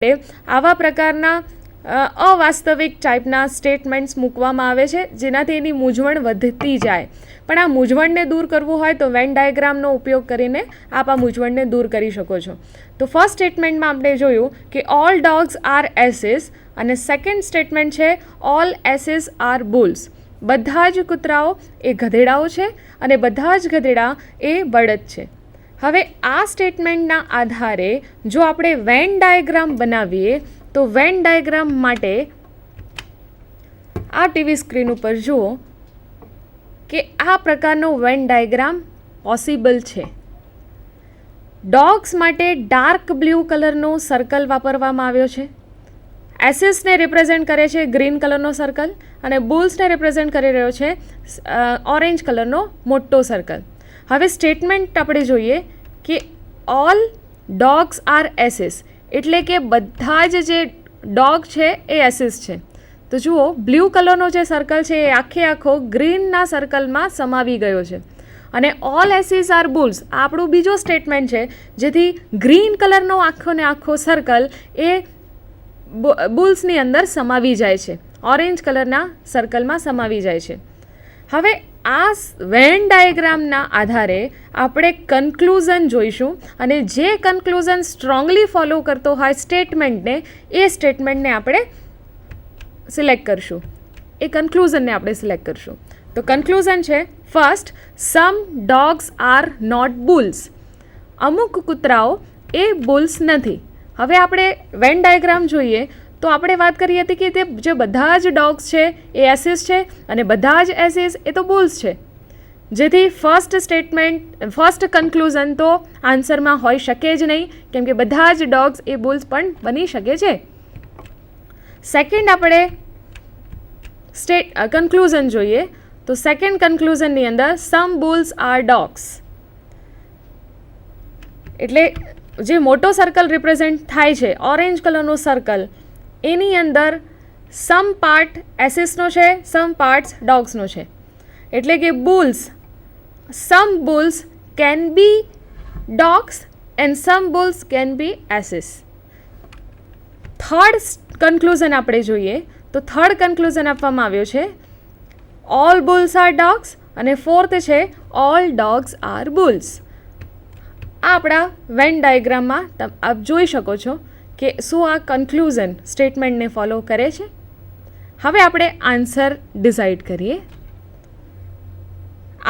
આવા પ્રકારના અવાસ્તવિક ટાઈપના સ્ટેટમેન્ટ્સ મૂકવામાં આવે છે જેનાથી એની મૂંઝવણ વધતી જાય. પણ આ મૂંઝવણને દૂર કરવું હોય તો વેન ડાયાગ્રામનો ઉપયોગ કરીને આપ આ મૂંઝવણને દૂર કરી શકો છો. તો ફર્સ્ટ સ્ટેટમેન્ટમાં આપણે જોયું કે ઓલ ડોગ્સ આર એસીસ અને સેકન્ડ સ્ટેટમેન્ટ છે ઓલ એસીસ આર બુલ્સ. બધા જ કૂતરાઓ એ ગધેડાઓ છે અને બધા જ ગધેડા એ બળદ છે. હવે આ સ્ટેટમેન્ટના આધારે જો આપણે વેન ડાયાગ્રામ બનાવીએ તો વેન ડાયાગ્રામ માટે આ ટીવી સ્ક્રીન ઉપર જુઓ કે આ પ્રકારનો વેન ડાયાગ્રામ પોસિબલ છે. ડોગ્સ માટે ડાર્ક બ્લુ કલરનો સર્કલ વાપરવામાં આવ્યો છે. એસિસને રિપ્રેઝેન્ટ કરે છે ગ્રીન કલરનો સર્કલ અને બુલ્સને રિપ્રેઝેન્ટ કરી રહ્યો છે ઓરેન્જ કલરનો મોટો સર્કલ. હવે સ્ટેટમેન્ટ આપણે જોઈએ કે ઓલ ડોગ્સ આર એસિસ એટલે કે બધા જ જે ડોગ છે એ એસિસ છે. તો જુઓ બ્લુ કલરનો જે સર્કલ છે એ આખો ગ્રીનના સર્કલમાં સમાવી ગયો છે અને ઓલ એસિસ આર બુલ્સ આપણું બીજો સ્ટેટમેન્ટ છે જેથી ગ્રીન કલરનો આખો સર્કલ એ બુલ્સની અંદર સમાવી જાય છે, ઓરેન્જ કલરના સર્કલમાં સમાવી જાય છે. હવે આ વેન ડાયાગ્રામના આધારે આપણે કન્ક્લુઝન જોઈશું અને જે કન્ક્લુઝન સ્ટ્રોંગલી ફોલો કરતો હોય સ્ટેટમેન્ટને એ સ્ટેટમેન્ટને આપણે સિલેક્ટ કરશું, એ કન્ક્લુઝનને આપણે સિલેક્ટ કરશું. તો કન્ક્લુઝન છે first some dogs are not bulls. અમુક કૂતરાઓ એ બુલ્સ નથી. હવે આપણે વેન ડાયાગ્રામ જોઈએ તો આપણે વાત કરી હતી કે તે જે બધા જ ડોગ્સ છે એ એસિસ છે અને બધા જ એસિસ એ તો બુલ્સ છે, જેથી ફર્સ્ટ કન્ક્લુઝન તો આન્સરમાં હોઈ શકે જ નહીં કેમ કે બધા જ ડોગ્સ એ બુલ્સ પણ બની શકે છે. સેકન્ડ આપણે કન્ક્લુઝન જોઈએ તો સેકન્ડ કન્ક્લુઝનની અંદર સમ બુલ્સ આર ડોગ્સ એટલે જે મોટો સર્કલ રિપ્રેઝેન્ટ થાય છે ઓરેન્જ કલરનો સર્કલ એની અંદર સમ પાર્ટ એસિસનો છે, સમ પાર્ટ્સ ડોગ્સનો છે. એટલે કે some bulls can be dogs and some bulls can be asses. Third conclusion આપણે જોઈએ તો થર્ડ કન્ક્લુઝન આપવામાં આવ્યો છે ઓલ બુલ્સ આર ડોગ્સ અને ફોર્થ છે ઓલ ડોગ્સ આર બુલ્સ. આ આપણા વેન ડાયાગ્રામમાં આપ જોઈ શકો છો કે શું આ કન્ક્લુઝન સ્ટેટમેન્ટને ફોલો કરે છે. હવે આપણે આન્સર ડિસાઇડ કરીએ.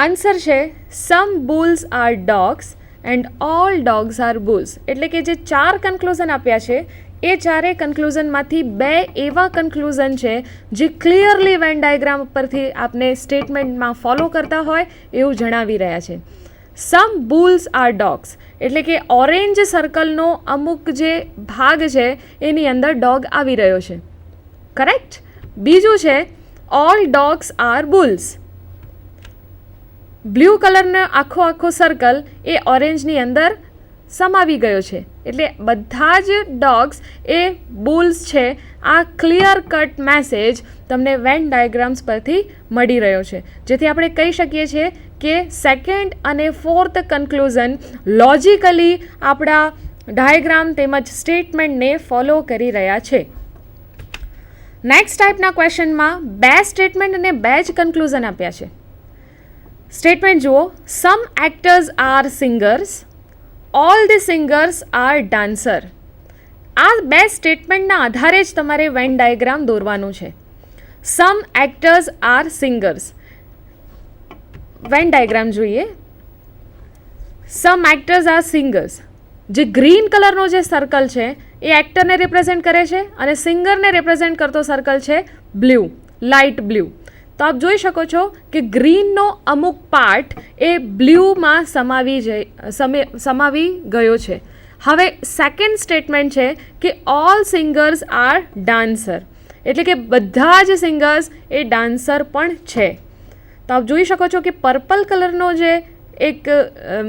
આન્સર છે some bulls are dogs and all dogs are bulls. એટલે કે જે 4 કન્ક્લુઝન આપ્યા છે એ ચારેય કન્ક્લુઝનમાંથી 2 એવા કન્ક્લુઝન છે જે ક્લિયરલી વેન ડાયાગ્રામ પરથી આપને સ્ટેટમેન્ટમાં ફોલો કરતા હોય એવું જણાવી રહ્યા છે. સમ બુલ્સ આર ડોગ્સ એટલે કે ઓરેન્જ સર્કલનો અમુક જે ભાગ છે એની અંદર ડોગ આવી રહ્યો છે, કરેક્ટ. બીજું છે all dogs are bulls. Blue કલરનો આખો સર્કલ એ ઓરેન્જની અંદર સમાવી ગયો છે એટલે બધા જ ડોગ્સ એ બુલ્સ છે. આ ક્લિયર કટ મેસેજ તમને વેન ડાયાગ્રામ્સ પરથી મળી રહ્યો છે, જેથી આપણે કહી શકીએ છીએ કે સેકન્ડ અને ફોર્થ કન્ક્લુઝન લોજિકલી આપણા ડાયાગ્રામ તેમજ સ્ટેટમેન્ટને ફોલો કરી રહ્યા છે. નેક્સ્ટ ટાઈપના ક્વેશ્ચનમાં 2 સ્ટેટમેન્ટ અને 2 જ કન્ક્લુઝન આપ્યા છે. સ્ટેટમેન્ટ જુઓ some actors are singers, all the singers are dancer. આ 2 સ્ટેટમેન્ટના આધારે જ તમારે વેન ડાયાગ્રામ દોરવાનું છે. Some actors are singers. Venn diagram જોઈએ. Some actors are singers. જે ગ્રીન કલરનો જે સર્કલ છે એ એક્ટરને રિપ્રેઝેન્ટ કરે છે અને સિંગરને રિપ્રેઝેન્ટ કરતો સર્કલ છે બ્લુ, લાઇટ બ્લુ. તો આપ જોઈ શકો છો કે ગ્રીનનો અમુક પાર્ટ એ બ્લુમાં સમાવી ગયો છે. હવે સેકન્ડ સ્ટેટમેન્ટ છે કે ઓલ સિંગર્સ આર ડાન્સર એટલે કે બધા જ સિંગર્સ એ ડાન્સર પણ છે. તો આપ જોઈ શકો છો કે પર્પલ કલરનો જે એક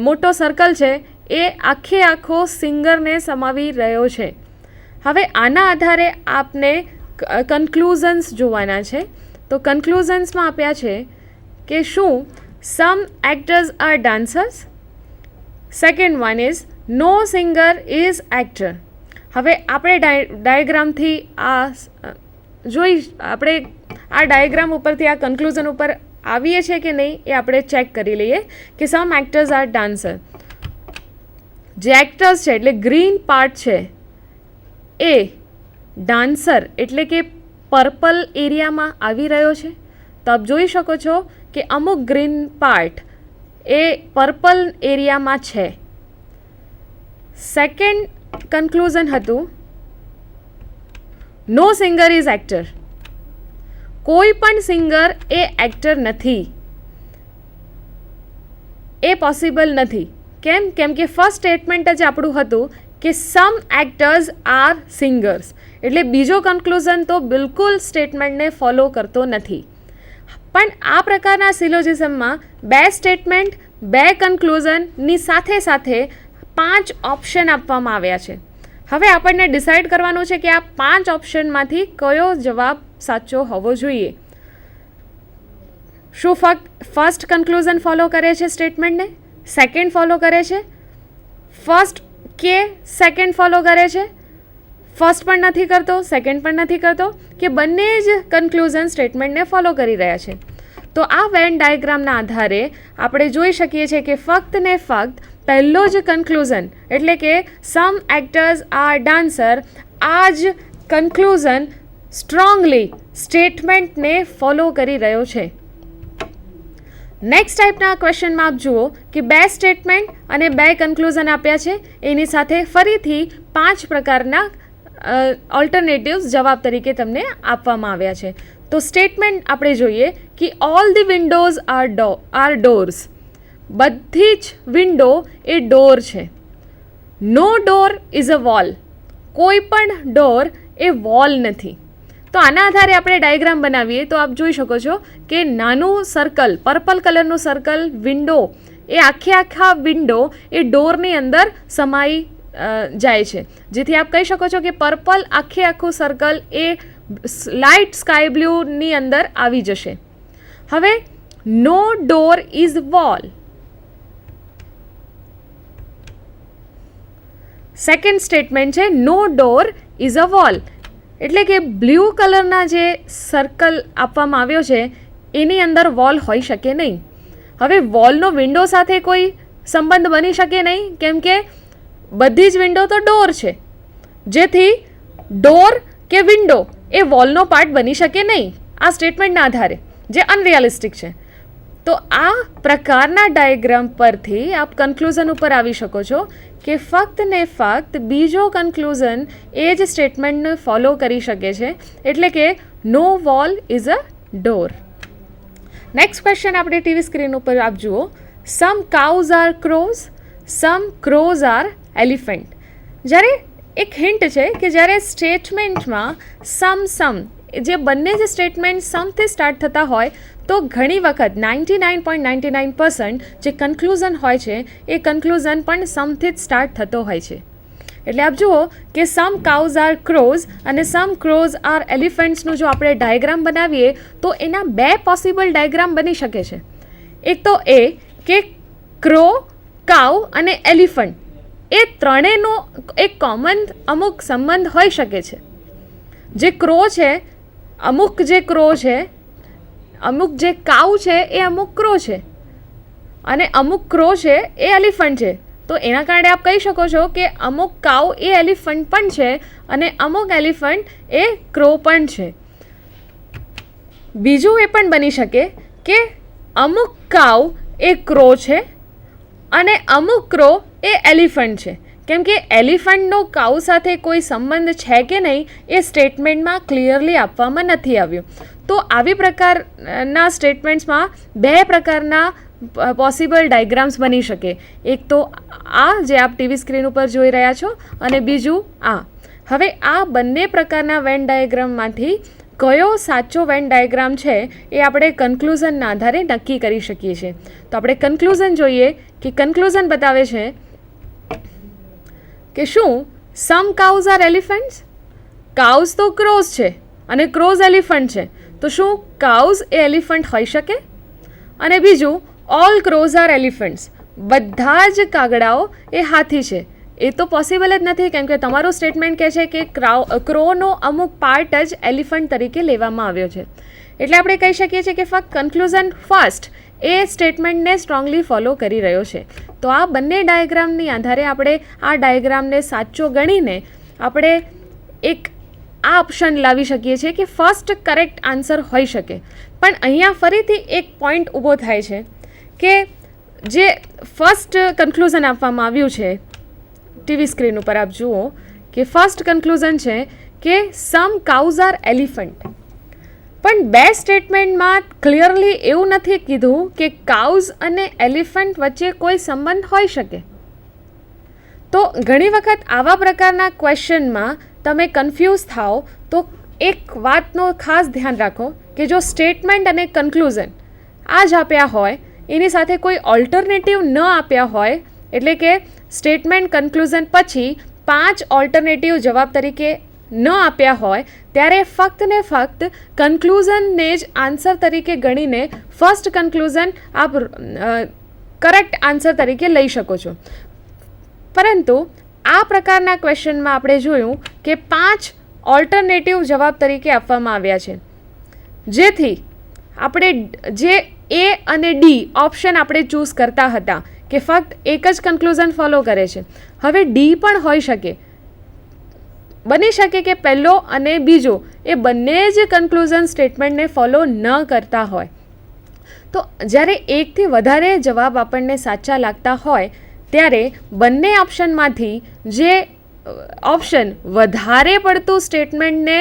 મોટો સર્કલ છે એ આખો સિંગરને સમાવી રહ્યો છે. હવે આના આધારે આપને કન્ક્લુઝન્સ જોવાના છે. તો કન્ક્લુઝન્સમાં આપ્યા છે કે શું some actors are dancers. Second one is no singer is actor. હવે આપણે ડાયાગ્રામથી આપણે આ ડાયાગ્રામ ઉપરથી આ કન્ક્લુઝન ઉપર આવીએ છીએ કે નહીં એ આપણે ચેક કરી લઈએ કે સમ એક્ટર્સ આર ડાન્સર. જે એક્ટર્સ છે એટલે ગ્રીન પાર્ટ છે એ ડાન્સર એટલે કે પર્પલ એરિયામાં આવી રહ્યો છે. તો આપ જોઈ શકો છો કે અમુક ગ્રીન પાર્ટ એ પર્પલ એરિયામાં છે. સેકન્ડ કન્ક્લુઝન હતું નો સિંગર ઇઝ એક્ટર. કોઈ પણ સિંગર એ એક્ટર નથી, એ પોસિબલ નથી. કેમ? કેમ કે ફર્સ્ટ સ્ટેટમેન્ટ જ આપણું હતું કે સમ એક્ટર્સ આર સિંગર્સ, એટલે બીજો કન્ક્લુઝન તો બિલકુલ સ્ટેટમેન્ટને ફોલો કરતો નથી. પણ આ પ્રકારના સિલોજિઝમમાં 2 સ્ટેટમેન્ટ 2 કન્ક્લુઝનની સાથે સાથે 5 ઓપ્શન આપવામાં આવ્યા છે. હવે આપણને ડિસાઇડ કરવાનું છે કે આ 5 ઓપ્શનમાંથી કયો જવાબ સાચો હોવો જોઈએ. શું ફર્સ્ટ કન્ક્લુઝન ફોલો કરે છે સ્ટેટમેન્ટને, સેકન્ડ ફોલો કરે છે, ફર્સ્ટ કે સેકન્ડ ફોલો કરે છે, ફર્સ્ટ પણ નથી કરતો, સેકન્ડ પણ નથી કરતો, કે બંને જ કન્ક્લુઝન સ્ટેટમેન્ટને ફોલો કરી રહ્યા છે. તો આ વેન ડાયાગ્રામના આધારે આપણે જોઈ શકીએ છીએ કે ફક્ત ને ફક્ત પહેલો જ કન્ક્લુઝન એટલે કે સમ એક્ટર્સ આર ડાન્સર, આ જ કન્ક્લુઝન સ્ટ્રોંગલી સ્ટેટમેન્ટને ફોલો કરી રહ્યો છે. નેક્સ્ટ ટાઈપના ક્વેશ્ચનમાં આપ જુઓ કે 2 સ્ટેટમેન્ટ અને 2 કન્ક્લુઝન આપ્યા છે, એની સાથે ફરીથી 5 પ્રકારના ઓલ્ટરનેટિવ્સ જવાબ તરીકે તમને આપવામાં આવ્યા છે. તો સ્ટેટમેન્ટ આપણે જોઈએ કે all the windows are doors. બધી જ વિન્ડો એ ડોર છે. No door is a wall. કોઈ પણ ડોર એ વોલ નથી. તો આના આધારે આપણે ડાયાગ્રામ બનાવીએ તો આપ જોઈ શકો છો કે નાનું સર્કલ, પર્પલ કલરનું સર્કલ વિન્ડો, એ આખા વિન્ડો એ ડોરની અંદર સમાઈ જાય છે. જેથી આપ કહી શકો છો કે પર્પલ આખું સર્કલ એ લાઇટ સ્કાય બ્લુની અંદર આવી જશે. હવે no door is wall. Second statement છે no door is a wall, એટલે કે બ્લુ કલરના જે સર્કલ આપવામાં આવ્યો છે એની અંદર વોલ હોઈ શકે નહીં. હવે વોલનો વિન્ડો સાથે કોઈ સંબંધ બની શકે નહીં, કેમ કે બધી જ વિન્ડો તો ડોર છે, જેથી ડોર કે વિન્ડો એ વોલનો પાર્ટ બની શકે નહીં આ સ્ટેટમેન્ટના આધારે, જે અનરિયાલિસ્ટિક છે. તો આ પ્રકારના ડાયાગ્રામ પરથી આપ કન્ક્લુઝન ઉપર આવી શકો છો કે ફક્ત ને ફક્ત બીજો કન્ક્લુઝન એ જ સ્ટેટમેન્ટને ફોલો કરી શકે છે, એટલે કે no wall is a door. Next question આપણે ટીવી સ્ક્રીન ઉપર આપ જુઓ. Some cows are crows, some crows are elephant. જ્યારે એક હિન્ટ છે કે જ્યારે સ્ટેટમેન્ટમાં સમ જે બંને જ સ્ટેટમેન્ટ સમથી સ્ટાર્ટ થતા હોય તો ઘણી વખત 99.99% જે કન્ક્લુઝન હોય છે એ કન્ક્લુઝન પણ સમથી જ સ્ટાર્ટ થતો હોય છે. એટલે આપ જુઓ કે સમ કાઉઝ આર ક્રોઝ અને સમ ક્રોઝ આર એલિફન્ટ્સનું જો આપણે ડાયાગ્રામ બનાવીએ તો એના 2 પોસિબલ ડાયાગ્રામ બની શકે છે. એક તો એ કે ક્રો, કાઉ અને એલિફન્ટ એ ત્રણેયનો એક કોમન અમુક સંબંધ હોઈ શકે છે. જે ક્રો છે, અમુક જે ક્રો છે, અમુક જે કાઉ છે એ અમુક ક્રો છે અને અમુક ક્રો છે એ એલિફન્ટ છે. તો એના કારણે આપ કહી શકો છો કે અમુક કાઉ એ એલિફન્ટ પણ છે અને અમુક એલિફન્ટ એ ક્રો પણ છે. બીજું એ પણ બની શકે કે અમુક કાઉ એ ક્રો છે અને અમુક ક્રો એ એલિફન્ટ છે, કેમ કે એલિફન્ટનો કાઉ સાથે કોઈ સંબંધ છે કે નહીં એ સ્ટેટમેન્ટમાં ક્લિયરલી આપવામાં નથી આવ્યું. તો આવી પ્રકારના સ્ટેટમેન્ટ્સમાં 2 પ્રકારના પોસિબલ ડાયાગ્રામ્સ બની શકે. એક તો આ જે આપ ટીવી સ્ક્રીન ઉપર જોઈ રહ્યા છો અને બીજું આ. હવે આ બંને પ્રકારના વેન ડાયાગ્રામમાંથી કયો સાચો વેન ડાયાગ્રામ છે એ આપણે કન્ક્લુઝનના આધારે નક્કી કરી શકીએ છીએ. તો આપણે કન્ક્લુઝન જોઈએ કે કન્ક્લુઝન બતાવે છે કે શું સમ કાઉઝ આર એલિફન્ટ્સ. કાઉઝ તો ક્રોઝ છે અને ક્રોઝ એલિફન્ટ છે, તો શું કાઉઝ એ એલિફન્ટ હોઈ શકે? અને બીજું ઓલ ક્રોઝ આર એલિફન્ટ્સ. બધા જ કાગડાઓ એ હાથી છે, એ તો પોસિબલ જ નથી, કેમ કે તમારું સ્ટેટમેન્ટ કહે છે કે ક્રોનો અમુક પાર્ટ જ એલિફન્ટ તરીકે લેવામાં આવ્યો છે. એટલે આપણે કહી શકીએ છીએ કે ફક્ત કન્ક્લુઝન ફર્સ્ટ એ સ્ટેટમેન્ટને સ્ટ્રોંગલી ફોલો કરી રહ્યો છે. તો આ બંને ડાયાગ્રામની આધારે આપણે આ ડાયાગ્રામને સાચો ગણીને આપણે એક આ ઓપ્શન લાવી શકીએ છીએ કે ફર્સ્ટ કરેક્ટ આન્સર હોઈ શકે. પણ અહીંયા ફરીથી એક પોઈન્ટ ઊભો થાય છે કે જે ફર્સ્ટ કન્ક્લુઝન આપવામાં આવ્યું છે, ટીવી સ્ક્રીન ઉપર આપ જુઓ કે ફર્સ્ટ કન્ક્લુઝન છે કે સમ કાઉઝ આર એલિફન્ટ. પણ બે સ્ટેટમેન્ટમાં ક્લિયરલી એવું નથી કીધું કે કાઉઝ અને એલિફન્ટ વચ્ચે કોઈ સંબંધ હોઈ શકે. તો ઘણી વખત આવા પ્રકારના ક્વેશ્ચનમાં તમે કન્ફ્યુઝ થાઓ તો એક વાતનો ખાસ ધ્યાન રાખો કે જો સ્ટેટમેન્ટ અને કન્ક્લુઝન આ જ આપ્યા હોય, એની સાથે કોઈ ઓલ્ટરનેટિવ ન આપ્યા હોય, એટલે કે સ્ટેટમેન્ટ કન્ક્લુઝન પછી 5 ઓલ્ટરનેટિવ જવાબ તરીકે ન આપ્યા હોય, ત્યારે ફક્ત ને ફક્ત કન્ક્લુઝનને જ આન્સર તરીકે ગણીને ફર્સ્ટ કન્ક્લુઝન આપ કરેક્ટ આન્સર તરીકે લઈ શકો છો. પરંતુ આ પ્રકારના ક્વેશ્ચનમાં આપણે જોયું કે 5 ઓલ્ટરનેટિવ જવાબ તરીકે આપવામાં આવ્યા છે, જેથી આપણે જે એ અને ડી ઓપ્શન આપણે ચૂઝ કરતા હતા કે ફક્ત એક જ કન્ક્લુઝન ફોલો કરે છે, હવે ડી પણ હોઈ શકે. બની શકે કે પહેલો અને બીજો એ બંને જ કન્ક્લુઝન સ્ટેટમેન્ટને ફોલો ન કરતા હોય. તો જ્યારે એકથી વધારે જવાબ આપણને સાચા લાગતા હોય ત્યારે બંને ઓપ્શનમાંથી જે ઓપ્શન વધારે પડતું સ્ટેટમેન્ટને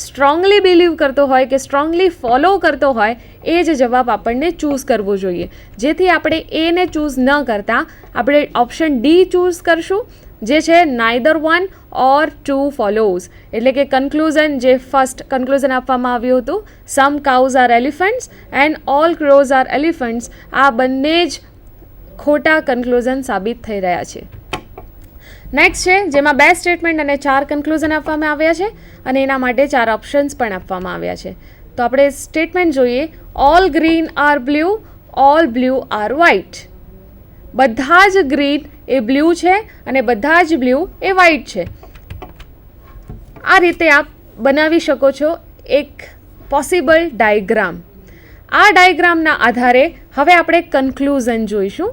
સ્ટ્રોંગલી બિલીવ કરતો હોય કે સ્ટ્રોંગલી ફોલો કરતો હોય એ જ જવાબ આપણને ચૂઝ કરવો જોઈએ. જેથી આપણે એને ચૂઝ ન કરતાં આપણે ઓપ્શન ડી ચૂઝ કરશું, જે છે neither one or two follows. એટલે કે કન્ક્લુઝન જે ફર્સ્ટ કન્ક્લુઝન આપવામાં આવ્યું હતું, some cows are elephants and all crows are elephants, આ બંને જ ખોટા કન્ક્લુઝન સાબિત થઈ રહ્યા છે. નેક્સ્ટ છે જેમાં 2 સ્ટેટમેન્ટ અને 4 કન્ક્લુઝન આપવામાં આવ્યા છે અને એના માટે 4 ઓપ્શન્સ પણ આપવામાં આવ્યા છે. તો આપણે સ્ટેટમેન્ટ જોઈએ. All green are blue, all blue are white. બધા જ ગ્રીન એ બ્લુ છે અને બધા જ બ્લુ એ વ્હાઇટ છે. આ રીતે આપ બનાવી શકો છો એક પોસિબલ ડાયાગ્રામ. આ ડાયાગ્રામના આધારે હવે આપણે કન્ક્લુઝન જોઈશું.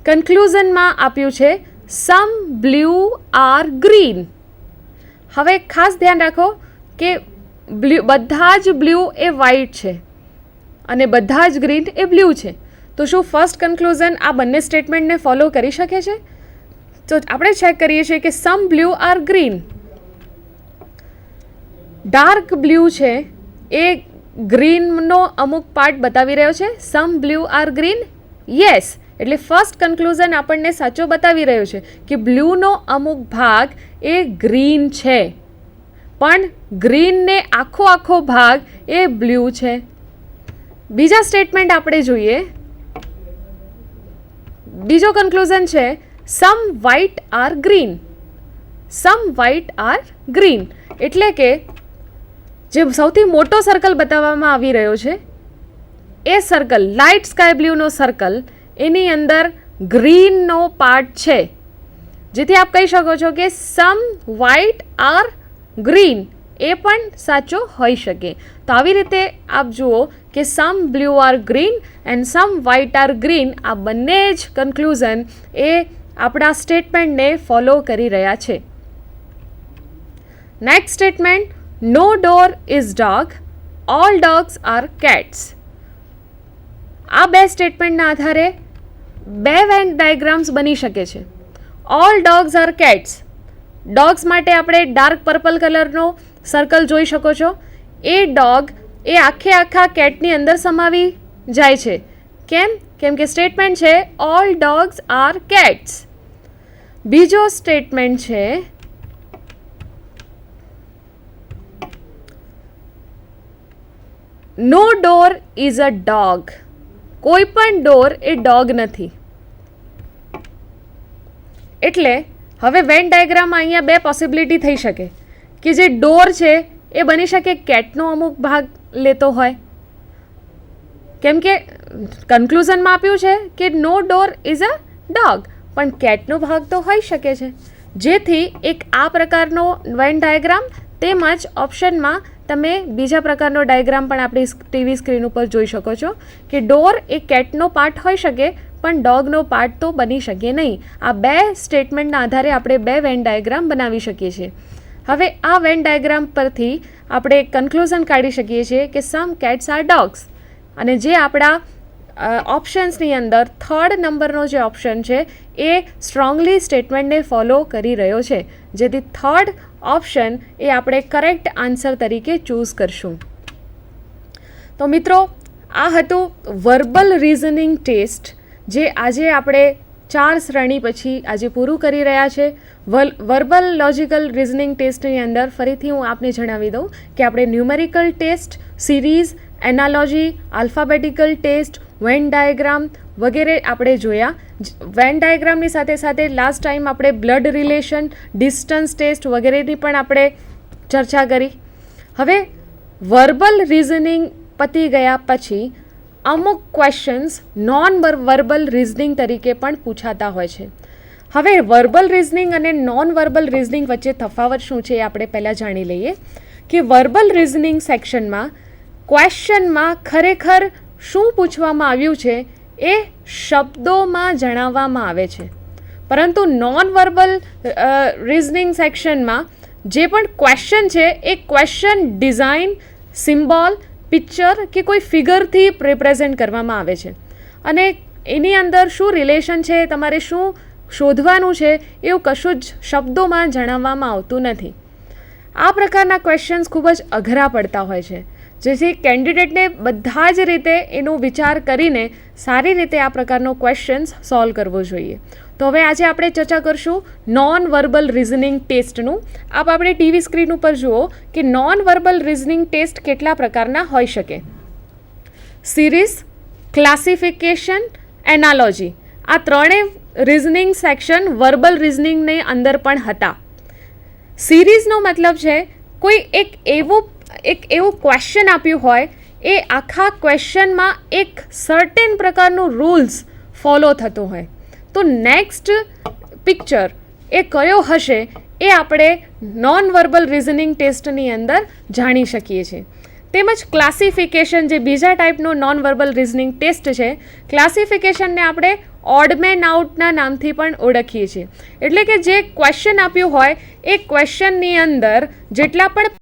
કન્ક્લુઝનમાં આપ્યું છે સમ બ્લુ આર ગ્રીન. હવે ખાસ ધ્યાન રાખો કે બધા જ બ્લુ એ વ્હાઇટ છે અને બધા જ ગ્રીન એ બ્લુ છે. તો શું ફર્સ્ટ કન્ક્લુઝન આ બંને સ્ટેટમેન્ટને ફોલો કરી શકે છે? તો આપણે ચેક કરીએ છીએ કે some blue are green. Dark blue છે એ ગ્રીનનો અમુક પાર્ટ બતાવી રહ્યો છે. Some blue are green, yes. એટલે ફર્સ્ટ કન્ક્લુઝન આપણને સાચો બતાવી રહ્યો છે કે બ્લુનો અમુક ભાગ એ ગ્રીન છે, પણ ગ્રીનને આખો ભાગ એ બ્લુ છે. બીજા સ્ટેટમેન્ટ આપણે જોઈએ. બીજો કન્ક્લુઝન છે some white are green. Some white are green એટલે કે જે સૌથી મોટો સર્કલ બતાવવામાં આવી રહ્યો છે એ સર્કલ, લાઇટ સ્કાય બ્લુનો સર્કલ, એની અંદર ગ્રીનનો પાર્ટ છે. જેથી આપ કહી શકો છો કે સમ વ્હાઇટ આર ગ્રીન એ પણ સાચો હોઈ શકે. તો આવી રીતે આપ જુઓ કે some blue are green and some white are green, આ બંને જ કન્ક્લુઝન એ આપણા સ્ટેટમેન્ટને ફોલો કરી રહ્યા છે. Next statement, no door is dog, all dogs are cats. આ 2 સ્ટેટમેન્ટના આધારે 2 વેન ડાયાગ્રામ્સ બની શકે છે. All dogs are cats. Dogs માટે આપણે ડાર્ક પર્પલ કલરનો સર્કલ જોઈ શકો છો. એ ડોગ એ આખા કેટની અંદર સમાવી જાય છે. કેમ કે સ્ટેટમેન્ટ છે ઓલ ડોગ્સ આર કેટ્સ. બીજો સ્ટેટમેન્ટ છે no door is a dog. કોઈ પણ ડોર એ ડોગ નથી. એટલે હવે વેન ડાયાગ્રામમાં અહીંયા 2 પોસિબિલિટી થઈ શકે કે જે ડોર છે એ બની શકે કેટનો અમુક ભાગ લેતો હોય, કેમ કે કન્ક્લુઝનમાં આપ્યું છે કે નો ડોર ઇઝ અ ડોગ, પણ કેટનો ભાગ તો હોઈ શકે છે. જેથી એક આ પ્રકારનો વેન ડાયાગ્રામ તેમજ ઓપ્શનમાં તમે બીજા પ્રકારનો ડાયાગ્રામ પણ આપણી ટીવી સ્ક્રીન ઉપર જોઈ શકો છો કે ડોર એ કેટનો પાર્ટ હોઈ શકે પણ ડોગનો પાર્ટ તો બની શકે નહીં. આ બે સ્ટેટમેન્ટના આધારે આપણે બે વેન ડાયાગ્રામ બનાવી શકીએ છીએ. હવે આ વેન ડાયાગ્રામ પરથી આપણે કન્ક્લુઝન કાઢી શકીએ છીએ કે સમ કેટ્સ આર ડોગ્સ, અને જે આપણા ઓપ્શન્સની અંદર થર્ડ નંબરનો જે ઓપ્શન છે એ સ્ટ્રોંગલી સ્ટેટમેન્ટને ફોલો કરી રહ્યો છે, જેથી થર્ડ ઓપ્શન એ આપણે કરેક્ટ આન્સર તરીકે ચૂઝ કરશું. તો મિત્રો, આ હતું વર્બલ રિઝનિંગ ટેસ્ટ, જે આજે આપણે 4 શ્રેણી પછી આજે પૂરું કરી રહ્યા છે. વર્બલ લોજિકલ રિઝનિંગ ટેસ્ટની અંદર ફરીથી હું આપને જણાવી દઉં કે આપણે numerical test, series, analogy, alphabetical test, Venn diagram વગેરે આપણે જોયા. વેન ડાયાગ્રામની સાથે સાથે લાસ્ટ ટાઈમ આપણે બ્લડ રિલેશન, ડિસ્ટન્સ ટેસ્ટ વગેરેની પણ આપણે ચર્ચા કરી. હવે વર્બલ રિઝનિંગ પતી ગયા પછી અમુક ક્વેશ્ચન્સ નોન વર્બલ રિઝનિંગ તરીકે પણ પૂછાતા હોય છે. હવે વર્બલ રિઝનિંગ અને નોન વર્બલ રિઝનિંગ વચ્ચે તફાવત શું છે એ આપણે પહેલાં જાણી લઈએ કે વર્બલ રિઝનિંગ સેક્શનમાં ક્વેશ્ચનમાં ખરેખર શું પૂછવામાં આવ્યું છે એ શબ્દોમાં જણાવવામાં આવે છે, પરંતુ નોન વર્બલ રિઝનિંગ સેક્શનમાં જે પણ ક્વેશ્ચન છે એ ક્વેશ્ચન ડિઝાઇન, સિમ્બોલ, પિક્ચર કે કોઈ ફિગરથી રિપ્રેઝેન્ટ કરવામાં આવે છે, અને એની અંદર શું રિલેશન છે, તમારે શું શોધવાનું છે એવું કશું જ શબ્દોમાં જણાવવામાં આવતું નથી. આ પ્રકારના ક્વેશ્ચન્સ ખૂબ જ અઘરા પડતા હોય છે, જેથી કેન્ડિડેટને બધા જ રીતે એનો વિચાર કરીને સારી રીતે આ પ્રકારનો ક્વેશ્ચન્સ સોલ્વ કરવો જોઈએ. તો હવે આજે આપણે ચર્ચા કરશું નોન વર્બલ રિઝનિંગ ટેસ્ટનું. આપ આપણે ટીવી સ્ક્રીન ઉપર જુઓ કે નોન વર્બલ રિઝનિંગ ટેસ્ટ કેટલા પ્રકારના હોઈ શકે. સિરીઝ, ક્લાસિફિકેશન, એનાલોજી, આ ત્રણેય રિઝનિંગ સેક્શન વર્બલ રિઝનિંગની અંદર પણ હતા. સિરીઝનો મતલબ છે કોઈ એક એવું ક્વેશ્ચન આપ્યું હોય, એ આખા ક્વેશ્ચનમાં એક સર્ટેન પ્રકારનું રૂલ્સ ફોલો થતો હોય, તો નેક્સ્ટ પિક્ચર એ કયો હશે એ આપણે નોન વર્બલ રિઝનિંગ ટેસ્ટની અંદર જાણી શકીએ છીએ. તેમજ ક્લાસિફિકેશન, જે બીજા ટાઈપનો નોન વર્બલ રિઝનિંગ ટેસ્ટ છે, ક્લાસિફિકેશનને આપણે ઓડ મેન આઉટના નામથી પણ ઓળખીએ છીએ. એટલે કે જે ક્વેશ્ચન આપ્યું હોય એ ક્વેશ્ચનની અંદર જેટલા પણ